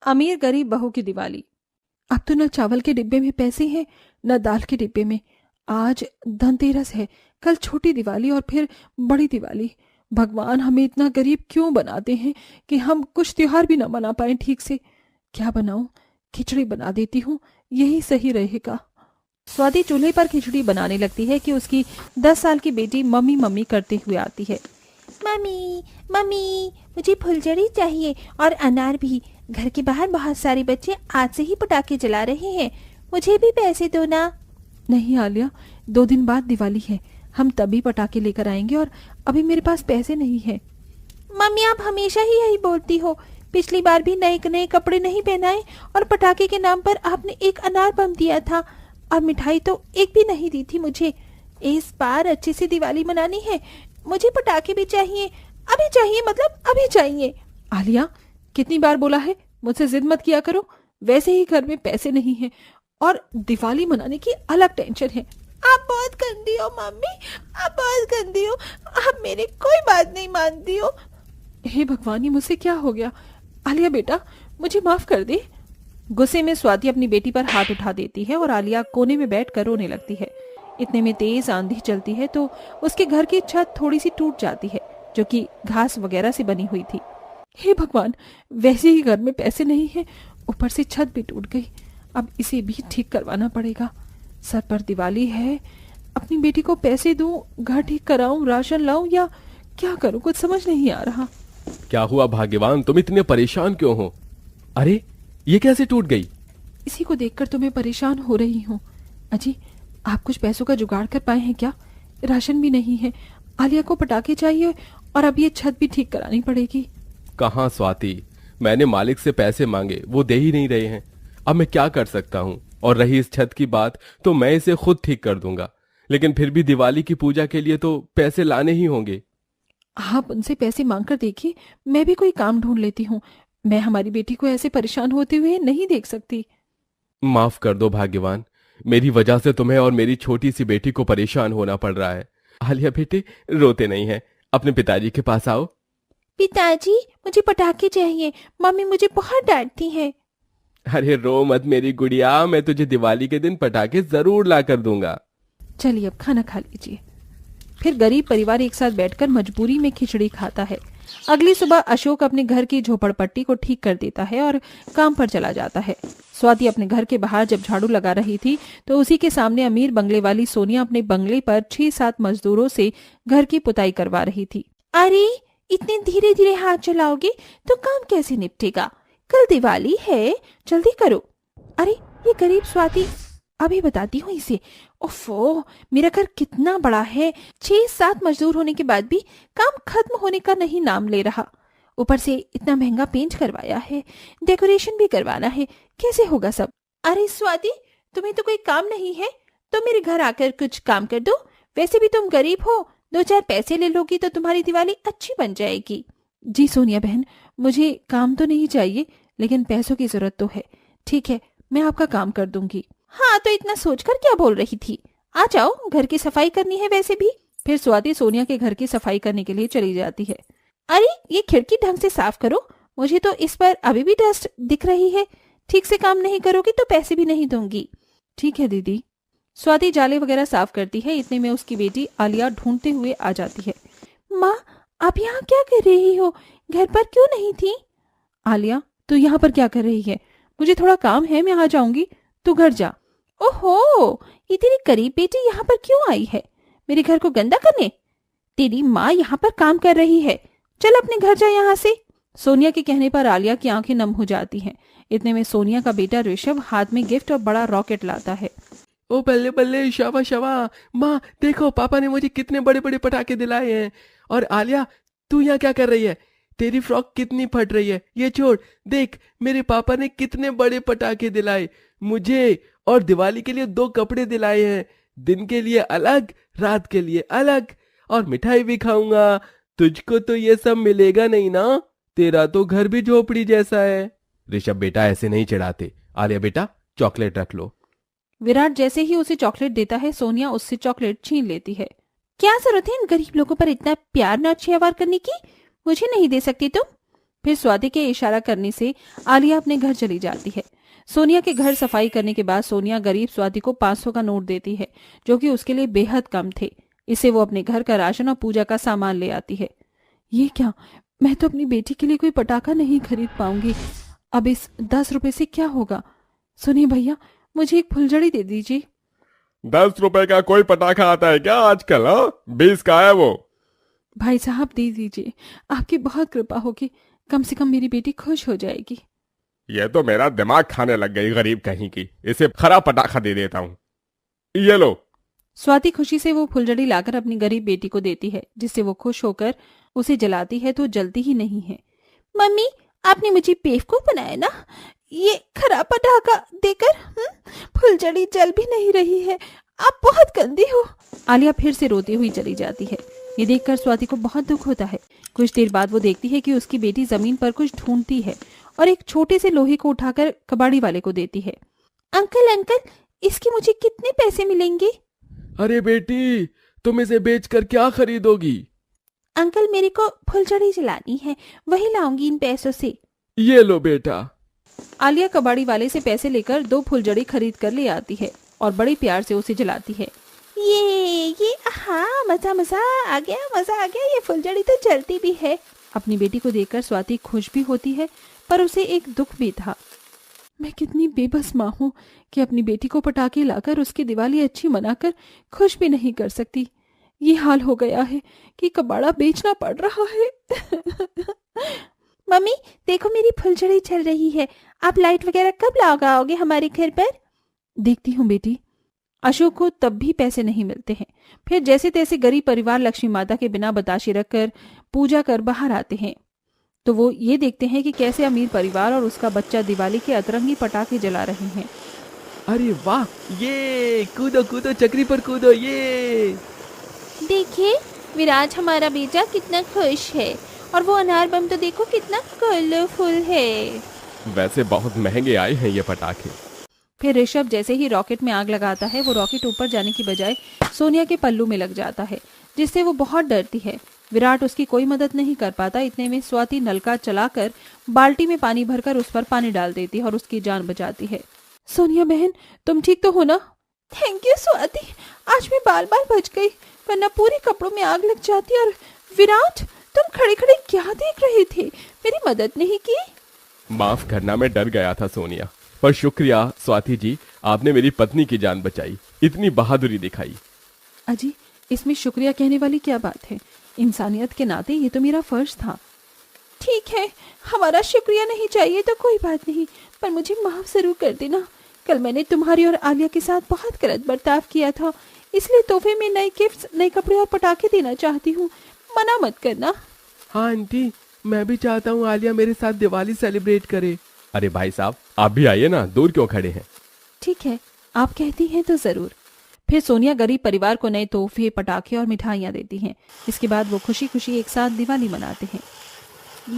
अमीर गरीब बहू की दिवाली। अब तो न चावल के डिब्बे में पैसे हैं न दाल के डिब्बे में। आज धनतेरस है, कल छोटी दिवाली और फिर बड़ी दिवाली। भगवान हमें इतना गरीब क्यों बनाते हैं कि हम कुछ त्योहार भी न मना पाए ठीक से। क्या बनाऊं? खिचड़ी बना देती हूँ, यही सही रहेगा। स्वाति चूल्हे पर खिचड़ी बनाने लगती है कि उसकी 10 साल की बेटी मम्मी मम्मी करते हुए आती है। मम्मी मम्मी, मुझे फुलझड़ी चाहिए और अनार भी। घर के बाहर बहुत सारे बच्चे आज से ही पटाखे जला रहे हैं, मुझे भी पैसे दो ना। नहीं आलिया, 2 दिन बाद दिवाली है, हम तभी पटाखे लेकर आएंगे और अभी मेरे पास पैसे नहीं है। मम्मी आप हमेशा ही यही बोलती हो। पिछली बार भी नए नए कपड़े नहीं पहनाए और पटाखे के नाम पर आपने एक अनार बम दिया था और मिठाई तो एक भी नहीं दी थी मुझे। इस बार अच्छे से दिवाली मनानी है, मुझे पटाखे भी चाहिए, अभी चाहिए, मतलब अभी चाहिए। आलिया, कितनी बार बोला है मुझसे जिद मत किया करो। वैसे ही घर में पैसे नहीं हैं और दिवाली मनाने की अलग टेंशन है। आप बहुत गंदी हो मम्मी, आप बहुत गंदी हो, आप मेरी कोई बात नहीं मानती हो। हे भगवान, ये मुझसे क्या हो गया? आलिया बेटा, मुझे माफ कर दे। गुस्से में स्वाति अपनी बेटी पर हाथ उठा देती है और आलिया कोने में बैठकर रोने लगती है। इतने में तेज आंधी चलती है तो उसके घर की छत थोड़ी सी टूट जाती है, जो कि घास वगैरह से बनी हुई थी। हे भगवान, वैसे ही घर में पैसे नहीं है, ऊपर से छत भी टूट गई। अब इसे भी ठीक करवाना पड़ेगा। सर पर दिवाली है, अपनी बेटी को पैसे दूं, घर ठीक कराऊं, राशन लाऊं या क्या करूं, कुछ समझ नहीं आ रहा। क्या हुआ भाग्यवान, तुम इतने परेशान क्यों हो? अरे ये कैसे टूट गई? इसी को देखकर तो मैं परेशान हो रही हूँ। अजी, आप कुछ पैसों का जुगाड़ कर पाए हैं क्या? राशन भी नहीं है, आलिया को पटाखे चाहिए और अब ये छत भी ठीक करानी पड़ेगी। कहाँ स्वाति, मैंने मालिक से पैसे मांगे, वो दे ही नहीं रहे हैं। अब मैं क्या कर सकता हूँ? और रही इस छत की बात, तो मैं इसे खुद ठीक कर दूंगा, लेकिन फिर भी दिवाली की पूजा के लिए तो पैसे लाने ही होंगे। आप उनसे पैसे मांग कर देखिए, मैं भी कोई काम ढूंढ लेती हूँ। मैं हमारी बेटी को ऐसे परेशान होते हुए नहीं देख सकती। माफ कर दो भाग्यवान, मेरी वजह से तुम्हें और मेरी छोटी सी बेटी को परेशान होना पड़ रहा है। आलिया बेटे, रोते नहीं है, अपने पिताजी के पास आओ। पिताजी, मुझे पटाखे चाहिए, मम्मी मुझे बहुत डांटती है। अरे रो मत मेरी गुड़िया, मैं तुझे दिवाली के दिन पटाखे जरूर ला कर दूंगा। चलिए अब खाना खा लीजिए। फिर गरीब परिवार एक साथ बैठकर मजबूरी में खिचड़ी खाता है। अगली सुबह अशोक अपने घर की झोपड़पट्टी को ठीक कर देता है और काम पर चला जाता है। स्वाति अपने घर के बाहर जब झाड़ू लगा रही थी तो उसी के सामने अमीर बंगले वाली सोनिया अपने बंगले पर 6-7 मजदूरों से घर की पुताई करवा रही थी। अरे इतने धीरे धीरे हाथ चलाओगे तो काम कैसे निपटेगा? कल दिवाली है, जल्दी करो। अरे ये गरीब स्वाति, अभी बताती हूँ इसे। ओफो, मेरा घर कितना बड़ा है, 6-7 मजदूर होने के बाद भी काम खत्म होने का नहीं नाम ले रहा। ऊपर से इतना महंगा पेंट करवाया है, डेकोरेशन भी करवाना है, कैसे होगा सब? अरे स्वाति, तुम्हें तो कोई काम नहीं है तो मेरे घर आकर कुछ काम कर दो। वैसे भी तुम गरीब हो, 2-4 पैसे ले लोगी तो तुम्हारी दिवाली अच्छी बन जाएगी। जी सोनिया बहन, मुझे काम तो नहीं चाहिए, लेकिन पैसों की जरूरत तो है। ठीक है, मैं आपका काम कर दूंगी। हाँ तो इतना सोचकर क्या बोल रही थी? आ जाओ, घर की सफाई करनी है वैसे भी। फिर स्वाति सोनिया के घर की सफाई करने के लिए चली जाती है। अरे ये खिड़की ढंग से साफ करो, मुझे तो इस पर अभी भी डस्ट दिख रही है। ठीक से काम नहीं करोगी तो पैसे भी नहीं दूंगी। ठीक है दीदी। स्वाति जाले वगैरह साफ करती है। इतने में उसकी बेटी आलिया ढूंढते हुए आ जाती है। माँ, आप यहाँ क्या कर रही हो? घर पर क्यों नहीं थी? आलिया, तू यहाँ पर क्या कर रही है? मुझे थोड़ा काम है, मैं आ जाऊंगी, तू घर जा। ओहो, ये तेरी गरीब बेटी यहाँ पर क्यों आई है? मेरे घर को गंदा करने? तेरी माँ यहाँ पर काम कर रही है, चल अपने घर जा यहाँ से। सोनिया के कहने पर आलिया की आंखें नम हो जाती हैं। इतने में सोनिया का बेटा ऋषभ हाथ में गिफ्ट और बड़ा रॉकेट लाता है। ओ बल्ले बल्ले, शाबा शाबा, माँ देखो पापा ने मुझे कितने बड़े बड़े पटाखे दिलाए हैं। और आलिया, तू यहाँ क्या कर रही है? तेरी फ्रॉक कितनी फट रही है, ये छोड़। देख, मेरे पापा ने कितने बड़े पटाखे दिलाए मुझे, और दिवाली के लिए 2 कपड़े दिलाए हैं, दिन के लिए अलग, रात के लिए अलग, और मिठाई भी खाऊंगा। तुझको तो ये सब मिलेगा नहीं ना, तेरा तो घर भी झोपड़ी जैसा है। ऋषभ बेटा, ऐसे नहीं चिढ़ाते। आलिया बेटा, चॉकलेट रख लो। विराट जैसे ही उसे चॉकलेट देता है, सोनिया उससे चॉकलेट छीन लेती है। क्या जरूरत है इन गरीब लोगों पर इतना प्यार न अच्छे व्यवहार करने की? मुझे नहीं दे सकती तुम? फिर स्वाति के इशारा करने से आलिया अपने घर चली जाती है। सोनिया के घर सफाई करने के बाद सोनिया गरीब स्वाति को 500 का नोट देती है, जो कि उसके लिए बेहद कम थे। इससे वो अपने घर का राशन और पूजा का सामान ले आती है। ये क्या, मैं तो अपनी बेटी के लिए कोई पटाखा नहीं खरीद पाऊंगी। अब इस 10 रुपए से क्या होगा? सुनिए भैया, मुझे एक फुलझड़ी दे दीजिए। 10 रुपए का कोई पटाखा आता है क्या आजकल? हाँ, 20 का है वो। भाई साहब दे दीजिए, आपकी बहुत कृपा होगी, कम से कम मेरी बेटी खुश हो जाएगी। ये तो मेरा दिमाग खाने लग गई गरीब कहीं की। इसे खराब पटाखा दे देता हूँ। ये लो। स्वाति खुशी से वो फुलझड़ी लाकर अपनी गरीब बेटी को देती है, जिससे वो खुश होकर उसे जलाती है तो जलती ही नहीं है। मम्मी, आपने मुझे बेवकूफ बनाया ना, ये खराब पटाखा देकर। फुलझड़ी जल भी नहीं रही है, आप बहुत गंदी हो। आलिया फिर से रोती हुई चली जाती है। ये देखकर स्वाति को बहुत दुख होता है। कुछ देर बाद वो देखती है कि उसकी बेटी जमीन पर कुछ ढूंढती है और एक छोटे से लोहे को उठाकर कबाड़ी वाले को देती है। अंकल अंकल, इसके मुझे कितने पैसे मिलेंगे? अरे बेटी, तुम इसे बेचकर क्या खरीदोगी? अंकल, मेरे को फुलझड़ी जलानी है, वही लाऊंगी इन पैसों से। ये लो बेटा। आलिया कबाड़ी वाले से पैसे लेकर 2 फुलझड़ी खरीद कर ले आती है और बड़े प्यार से उसे जलाती है। ये हाँ, मजा मजा आ गया, मजा आ गया। ये फुलझड़ी तो जलती भी है। अपनी बेटी को देखकर स्वाति खुश भी होती है, पर उसे एक दुख भी था। मैं कितनी बेबस माँ हूँ कि अपनी बेटी को पटाखे लाकर उसकी दिवाली अच्छी मनाकर खुश भी नहीं कर सकती। ये हाल हो गया है कि कबाड़ा बेचना पड़ रहा है। मम्मी देखो, मेरी फुलझड़ी जल रही है। आप लाइट वगैरह कब लगाओगे हमारे घर पर? देखती हूँ बेटी। अशोक को तब भी पैसे नहीं मिलते हैं। फिर जैसे तैसे गरीब परिवार लक्ष्मी माता के बिना बताशे रखकर पूजा कर बाहर आते हैं, तो वो ये देखते हैं कि कैसे अमीर परिवार और उसका बच्चा दिवाली के अतरंगी पटाखे जला रहे हैं। अरे वाह, ये कूदो कूदो चक्री पर कूदो। ये देखिए, विराज हमारा बेटा कितना खुश है, और वो अनार बम तो देखो कितना कलरफुल है। वैसे बहुत महंगे आए हैं ये पटाखे। फिर ऋषभ जैसे ही रॉकेट में आग लगाता है, वो रॉकेट ऊपर जाने की बजाय सोनिया के पल्लू में लग जाता है, जिससे वो बहुत डरती है। विराट उसकी कोई मदद नहीं कर पाता। इतने में स्वाति नलका चलाकर बाल्टी में पानी भरकर उस पर पानी डाल देती है और उसकी जान बचाती है। सोनिया बहन, तुम ठीक तो हो ना? थैंक यू स्वाति, आज मैं बाल बाल बच गई, वरना पूरे कपड़ों में आग लग जाती। और विराट, तुम खड़े खड़े क्या देख रहे थे? मेरी मदद नहीं की? माफ करना, मैं डर गया था सोनिया, पर शुक्रिया स्वाति जी, आपने मेरी पत्नी की जान बचाई, इतनी बहादुरी दिखाई। अजी, इसमें शुक्रिया कहने वाली क्या बात है? इंसानियत के नाते ये तो मेरा फर्ज था। ठीक है, हमारा शुक्रिया नहीं चाहिए तो कोई बात नहीं, पर मुझे माफ जरूर कर देना। कल मैंने तुम्हारी और आलिया के साथ बहुत गलत बर्ताव किया था, इसलिए तोहफे में नए गिफ्ट्स, नए कपड़े और पटाखे देना चाहती हूँ। मना मत करना। हाँ आंटी, मैं भी चाहता हूँ आलिया मेरे साथ दिवाली सेलिब्रेट करे। अरे भाई साहब, आप भी आइए ना, दूर क्यों खड़े हैं? ठीक है, आप कहती हैं तो जरूर। फिर सोनिया गरीब परिवार को नए तोहफे, पटाखे और मिठाइयाँ देती हैं। इसके बाद वो खुशी खुशी एक साथ दिवाली मनाते हैं।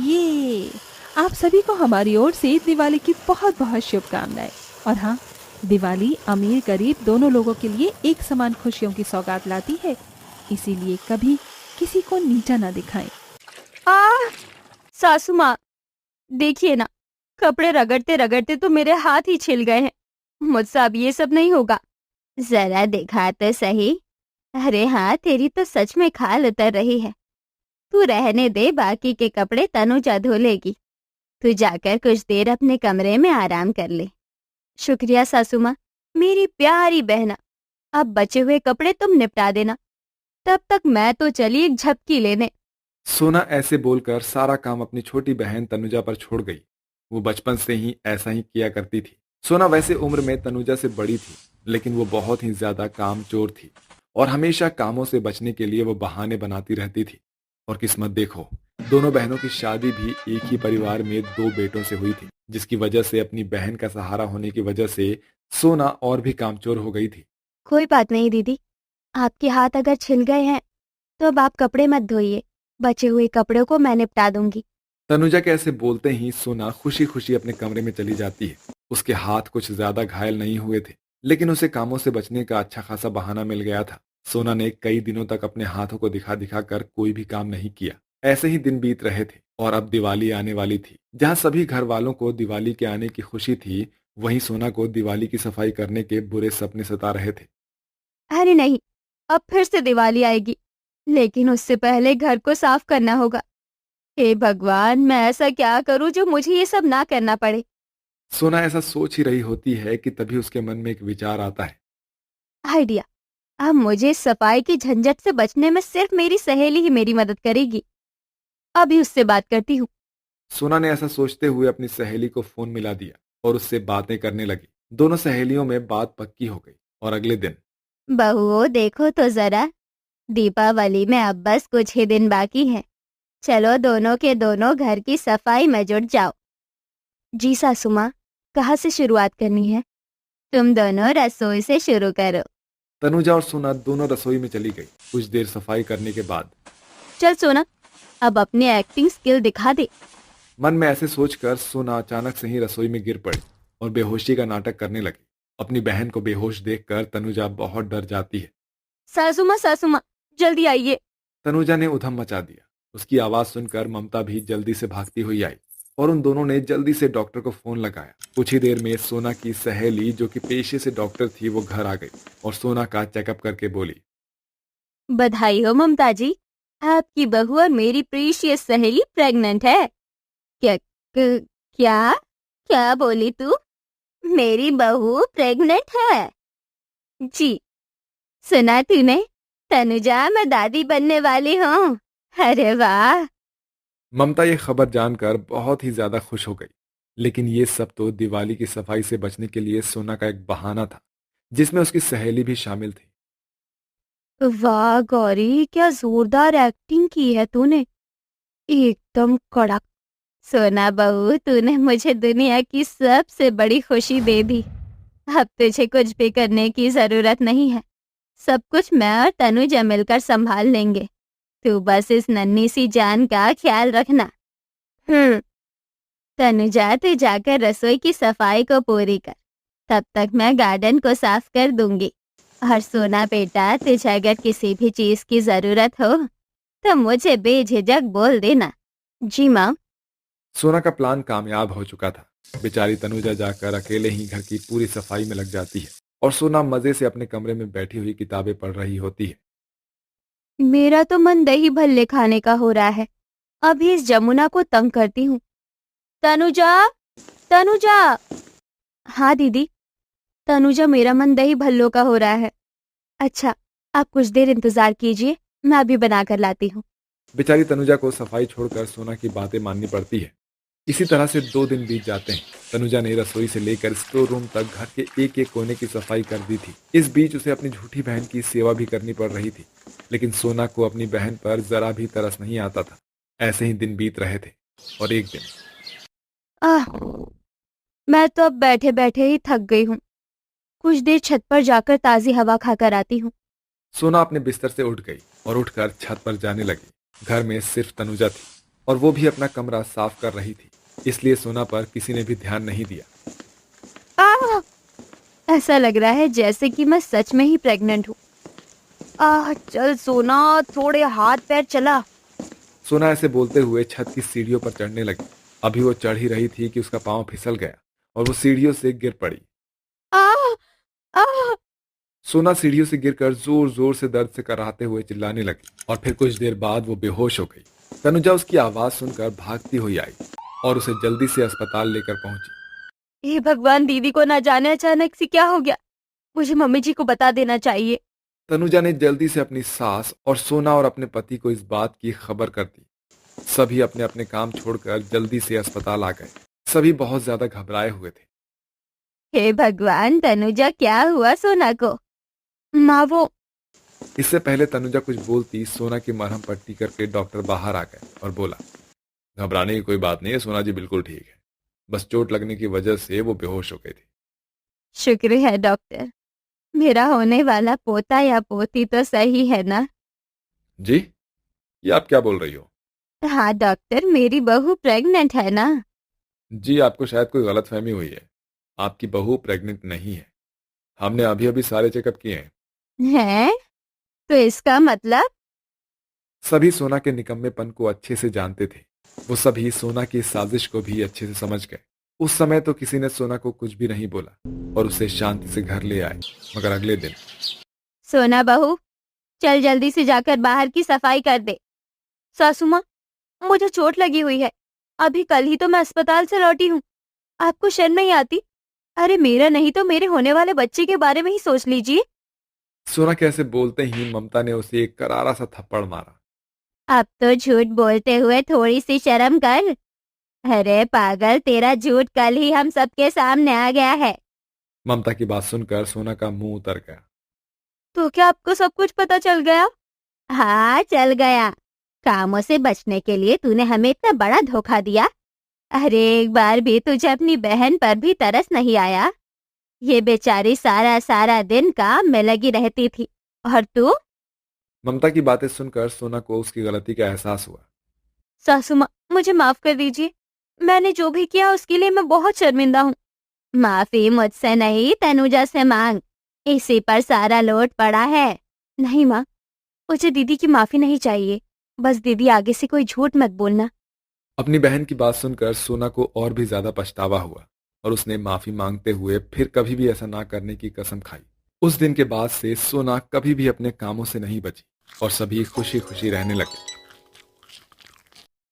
ये आप सभी को हमारी ओर से दिवाली की बहुत बहुत शुभकामनाएं। और हाँ, दिवाली अमीर गरीब दोनों लोगों के लिए एक समान खुशियों की सौगात लाती है, इसीलिए कभी किसी को नीचा ना दिखाएं। सासू माँ, देखिए ना, कपड़े रगड़ते रगड़ते तो मेरे हाथ ही छिल गए हैं। मुझसे अब ये सब नहीं होगा। जरा देखा तो सही। अरे हाँ, तेरी तो सच में खाल उतर रही है। तू रहने दे, बाकी के कपड़े तनुजा धो लेगी। तू जाकर कुछ देर अपने कमरे में आराम कर ले। शुक्रिया सासू माँ, मेरी प्यारी बहना। अब बचे हुए कपड़े तुम निपटा देना, तब तक मैं तो चली एक झपकी लेने। सोना ऐसे बोलकर सारा काम अपनी छोटी बहन तनुजा पर छोड़ गई। वो बचपन से ही ऐसा ही किया करती थी। सोना वैसे उम्र में तनुजा से बड़ी थी, लेकिन वो बहुत ही ज्यादा कामचोर थी और हमेशा कामों से बचने के लिए वो बहाने बनाती रहती थी। और किस्मत देखो, दोनों बहनों की शादी भी एक ही परिवार में 2 बेटों से हुई थी, जिसकी वजह से अपनी बहन का सहारा होने की वजह से सोना और भी कामचोर हो गई थी। कोई बात नहीं दीदी, आपके हाथ अगर छिल गए हैं तो अब आप कपड़े मत धोइए, बचे हुए कपड़ों को मैं निपटा दूंगी। तनुजा के ऐसे बोलते ही सोना खुशी खुशी अपने कमरे में चली जाती है। उसके हाथ कुछ ज्यादा घायल नहीं हुए थे, लेकिन उसे कामों से बचने का अच्छा खासा बहाना मिल गया था। सोना ने कई दिनों तक अपने हाथों को दिखा दिखा कर कोई भी काम नहीं किया, ऐसे ही दिन बीत रहे थे और अब दिवाली आने वाली थी। जहां सभी घर वालों को दिवाली के आने की खुशी थी, वहीं सोना को दिवाली की सफाई करने के बुरे सपने सता रहे थे। अरे नहीं, अब फिर से दिवाली आएगी, लेकिन उससे पहले घर को साफ करना होगा। हे भगवान, मैं ऐसा क्या करूं जो मुझे ये सब ना करना पड़े। सोना ऐसा सोच ही रही होती है कि तभी उसके मन में एक विचार आता है। आइडिया। अब मुझे सफाई की झंझट से बचने में सिर्फ मेरी सहेली ही मेरी मदद करेगी। अभी उससे बात करती हूँ। सोना ने ऐसा सोचते हुए अपनी सहेली को फोन मिला दिया और उससे बातें करने लगी। दोनों सहेलियों में बात पक्की हो गई और अगले दिन बहुओं देखो तो जरा, दीपावली में अब बस कुछ ही दिन बाकी है। चलो दोनों के दोनों घर की सफाई में जुट जाओ। जी सासू माँ, कहाँ से शुरुआत करनी है? तुम दोनों रसोई से शुरू करो। तनुजा और सोना दोनों रसोई में चली गई। कुछ देर सफाई करने के बाद चल सोना, अब अपनी एक्टिंग स्किल दिखा दे। मन में ऐसे सोचकर सोना अचानक से ही रसोई में गिर पड़ी और बेहोशी का नाटक करने लगी। अपनी बहन को बेहोश देखकर तनुजा बहुत डर जाती है। सासू माँ, जल्दी आइए। तनुजा ने उधम मचा दिया। उसकी आवाज सुनकर ममता भी जल्दी से भागती हुई आई और उन दोनों ने जल्दी से डॉक्टर को फोन लगाया। कुछ ही देर में सोना की सहेली, जो कि पेशे से डॉक्टर थी, वो घर आ गई और सोना का चेकअप करके बोली, बधाई हो ममता जी, आपकी बहू और मेरी प्रीशियस सहेली प्रेग्नेंट है। क्या क्या बोली तू? मेरी बहू प्रेग्नेंट है? जी। सुना तूने? तनुजा, मैं दादी बनने वाली हूँ। अरे वाह। ममता ये खबर जानकर बहुत ही ज्यादा खुश हो गई। लेकिन ये सब तो दिवाली की सफाई से बचने के लिए सोना का एक बहाना था, जिसमें उसकी सहेली भी शामिल थी। वाह गौरी, क्या जोरदार एक्टिंग की है तूने, एकदम कड़क। सोना बहू, तूने मुझे दुनिया की सबसे बड़ी खुशी दे दी। अब तुझे कुछ भी करने की जरूरत नहीं है। सब कुछ मैं और तनुजा मिलकर संभाल लेंगे। तू बस इस नन्ही सी जान का ख्याल रखना। तनुजा, तू जाकर रसोई की सफाई को पूरी कर। तब तक मैं गार्डन को साफ कर दूंगी। और सोना बेटा, तुझे अगर किसी भी चीज की जरूरत हो तो मुझे बेझिझक बोल देना। जी माँ। सोना का प्लान कामयाब हो चुका था। बेचारी तनुजा जाकर अकेले ही घर की पूरी सफाई में लग जाती है और सोना मजे से अपने कमरे में बैठी हुई किताबें पढ़ रही होती है। मेरा तो मन दही भल्ले खाने का हो रहा है। अभी इस जमुना को तंग करती हूँ। तनुजा, तनुजा। हाँ दीदी। तनुजा, मेरा मन दही भल्लों का हो रहा है। अच्छा, आप कुछ देर इंतजार कीजिए, मैं अभी बना कर लाती हूँ। बेचारी तनुजा को सफाई छोड़कर सोना की बातें माननी पड़ती है। इसी तरह से 2 दिन बीत जाते हैं। तनुजा ने रसोई से लेकर स्टोर रूम तक घर के एक एक कोने की सफाई कर दी थी। इस बीच उसे अपनी झूठी बहन की सेवा भी करनी पड़ रही थी, लेकिन सोना को अपनी बहन पर जरा भी तरस नहीं आता था। ऐसे ही दिन बीत रहे थे और एक दिन आह, मैं तो अब बैठे बैठे ही थक गई हूँ। कुछ देर छत पर जाकर ताज़ी हवा खाकर आती हूँ। सोना अपने बिस्तर से उठ गई और उठकर छत पर जाने लगी। घर में सिर्फ तनुजा थी और वो भी अपना कमरा साफ कर रही थी, इसलिए सोना पर किसी ने भी ध्यान नहीं दिया। आह, ऐसा लग रहा है जैसे कि मैं सच में ही प्रेग्नेंट हूँ। चल सोना, थोड़े हाथ पैर चला। सोना ऐसे बोलते हुए छत की सीढ़ियों पर चढ़ने लगी। अभी वो चढ़ ही रही थी कि उसका पांव फिसल गया और वो सीढ़ियों से गिर पड़ी। आह, आह। सोना सीढ़ियों से गिरकर जोर जोर से दर्द से कराहते हुए चिल्लाने लगी और फिर कुछ देर बाद वो बेहोश हो गई। तनुजा उसकी आवाज सुनकर भागती हुई आई और उसे जल्दी से अस्पताल लेकर पहुंची। हे भगवान, दीदी को ना जाने अचानक से क्या हो गया। मुझे मम्मी जी को बता देना चाहिए। तनुजा ने जल्दी से अपनी सास और सोना और अपने पति को इस बात की खबर कर दी। सभी अपने अपने काम छोड़कर जल्दी से अस्पताल आ गए। सभी बहुत ज्यादा घबराए हुए थे। हे भगवान, तनुजा, क्या हुआ सोना को? माँ, वो इससे पहले तनुजा कुछ बोलती, सोना की मरहम पट्टी करके डॉक्टर बाहर आ गए और बोला, घबराने की कोई बात नहीं है, सोना जी बिल्कुल ठीक है। बस चोट लगने की वजह से वो बेहोश हो गई थी। शुक्र है डॉक्टर। मेरा होने वाला पोता या पोती तो सही है ना? जी, ये आप क्या बोल रही हो? हाँ डॉक्टर, मेरी बहू प्रेग्नेंट है ना? जी, आपको शायद कोई गलतफहमी हुई है। आपकी बहू प्रेग्नेंट नहीं है। हमने अभी अभी सारे चेकअप किए हैं। है? तो इसका मतलब? सभी सोना के निकम्मेपन को अच्छे से जानते थे। वो सभी सोना की इस साजिश को भी अच्छे से समझ गए। उस समय तो किसी ने सोना को कुछ भी नहीं बोला और उसे शांति से घर ले आए। मगर अगले दिन सोना बहू, चल जल्दी से जाकर बाहर की सफाई कर दे। सासू माँ, मुझे चोट लगी हुई है। अभी कल ही तो मैं अस्पताल से लौटी हूँ। आपको शर्म नहीं आती? अरे मेरा नहीं तो मेरे होने वाले बच्चे के बारे में ही सोच लीजिए। सोना के ऐसे बोलते ही ममता ने उसे एक करारा सा थप्पड़ मारा। अब तो झूठ बोलते हुए थोड़ी सी शर्म कर। अरे पागल, तेरा झूठ कल ही हम सबके सामने आ गया है। ममता की बात सुनकर सोना का मुंह उतर गया। तो क्या आपको सब कुछ पता चल गया? हाँ, चल गया। कामों से बचने के लिए तूने हमें इतना बड़ा धोखा दिया। अरे एक बार भी तुझे अपनी बहन पर भी तरस नहीं आया? ये बेचारी सारा सारा दिन काम में लगी रहती थी और तू? ममता की बातें सुनकर सोना को उसकी गलती का एहसास हुआ। सासू माँ, मुझे माफ कर दीजिए। मैंने जो भी किया उसके लिए मैं बहुत शर्मिंदा हूँ। माफी मुझसे नहीं, तनुजा से मांग। इसी पर सारा लोट पड़ा है। नहीं माँ, मुझे दीदी की माफी नहीं चाहिए। बस दीदी आगे से कोई झूठ मत बोलना। अपनी बहन की बात सुनकर सोना को और भी ज्यादा पछतावा हुआ और उसने माफी मांगते हुए फिर कभी भी ऐसा ना करने की कसम खाई। उस दिन के बाद से सोना कभी भी अपने कामों से नहीं बची और सभी खुशी खुशी रहने लगे।